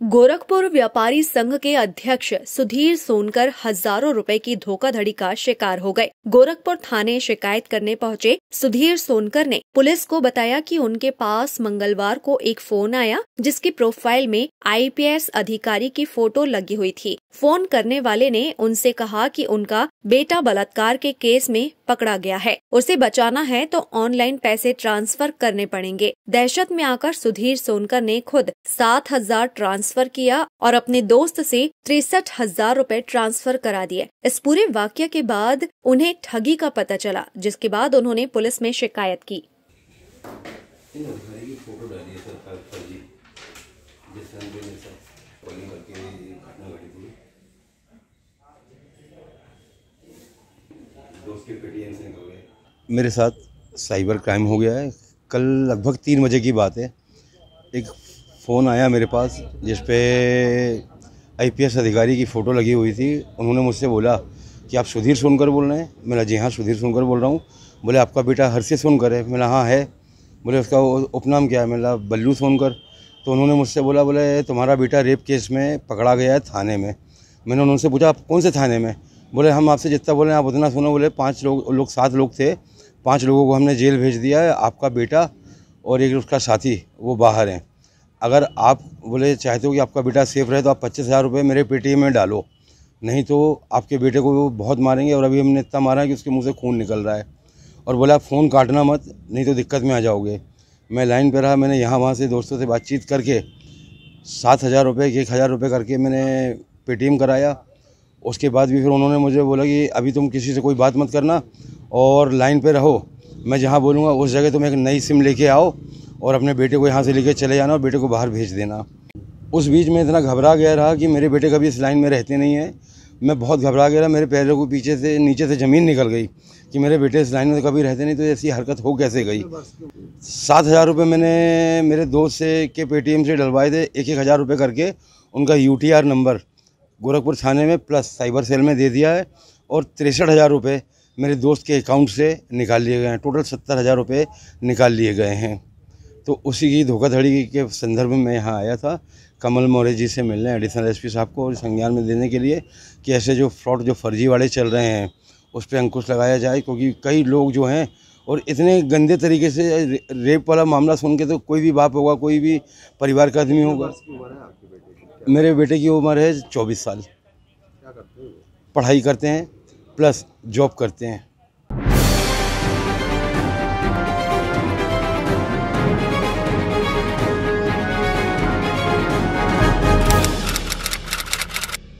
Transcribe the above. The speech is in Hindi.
गोरखपुर व्यापारी संघ के अध्यक्ष सुधीर सोनकर हजारों रुपए की धोखाधड़ी का शिकार हो गए। गोरखपुर थाने शिकायत करने पहुंचे सुधीर सोनकर ने पुलिस को बताया कि उनके पास मंगलवार को एक फोन आया जिसकी प्रोफाइल में आईपीएस अधिकारी की फोटो लगी हुई थी। फोन करने वाले ने उनसे कहा कि उनका बेटा बलात्कार के केस में पकड़ा गया है, उसे बचाना है तो ऑनलाइन पैसे ट्रांसफर करने पड़ेंगे। दहशत में आकर सुधीर सोनकर ने खुद 7,000 ट्रांसफर किया और अपने दोस्त से 63,000 रुपए ट्रांसफर करा दिए। इस पूरे वाकये के बाद उन्हें ठगी का पता चला, जिसके बाद उन्होंने पुलिस में शिकायत की। मेरे साथ साइबर क्राइम हो गया है। कल लगभग 3 बजे की बात है। एक फ़ोन आया मेरे पास जिस पे आईपीएस अधिकारी की फ़ोटो लगी हुई थी। उन्होंने मुझसे बोला कि आप सुधीर सोनकर बोल रहे हैं? मैंने जी हाँ, सुधीर सोनकर बोल रहा हूँ। बोले आपका बेटा हर्षित सोनकर है? मैंने हाँ है। बोले उसका उपनाम क्या है? मैंने बल्लू सोनकर। तो उन्होंने मुझसे बोले तुम्हारा बेटा रेप केस में पकड़ा गया है थाने में। मैंने उनसे पूछा आप कौन से थाने में? बोले हम आपसे जितना बोले आप उतना सुनो। बोले 7 लोग थे, 5 लोगों को हमने जेल भेज दिया है। आपका बेटा और एक उसका साथी वो बाहर हैं। अगर आप बोले चाहते हो कि आपका बेटा सेफ रहे तो आप 25,000 रुपये मेरे पेटीएम में डालो, नहीं तो आपके बेटे को वो बहुत मारेंगे। और अभी हमने इतना मारा है कि उसके मुंह से खून निकल रहा है। और बोला आप फ़ोन काटना मत, नहीं तो दिक्कत में आ जाओगे। मैं लाइन पर रहा। मैंने यहाँ वहाँ से दोस्तों से बातचीत करके 7,000 रुपये 1,000 रुपये करके मैंने पेटीएम कराया। उसके बाद भी फिर उन्होंने मुझे बोला कि अभी तुम किसी से कोई बात मत करना और लाइन पे रहो, मैं जहाँ बोलूँगा उस जगह तुम एक नई सिम लेके आओ और अपने बेटे को यहाँ से लेके चले जाना और बेटे को बाहर भेज देना। उस बीच में इतना घबरा गया रहा कि मेरे बेटे कभी इस लाइन में रहते नहीं हैं। मैं बहुत घबरा गया रहा। मेरे पैरों को नीचे से ज़मीन निकल गई कि मेरे बेटे इस लाइन में तो कभी रहते नहीं, तो ऐसी हरकत हो कैसे गई। 7,000 रुपये मैंने मेरे दोस्त से के पेटीएम से डलवाए थे, 1,000 रुपये करके। उनका UTR नंबर गोरखपुर थाने में प्लस साइबर सेल में दे दिया है और 63,000 रुपये मेरे दोस्त के अकाउंट से निकाल लिए गए हैं। टोटल 70,000 रुपये निकाल लिए गए हैं। तो उसी की धोखाधड़ी के संदर्भ में मैं यहाँ आया था कमल मौर्य जी से मिलने, एडिशनल SP साहब को, और संज्ञान में देने के लिए कि ऐसे जो फ्रॉड जो फर्जी वाले चल रहे हैं उस पर अंकुश लगाया जाए। क्योंकि कई लोग जो हैं और इतने गंदे तरीके से रेप वाला मामला सुन के तो कोई भी बाप होगा, कोई भी परिवार का आदमी होगा। मेरे बेटे की उम्र है 24 साल। क्या करते हैं? पढ़ाई करते हैं प्लस जॉब करते हैं।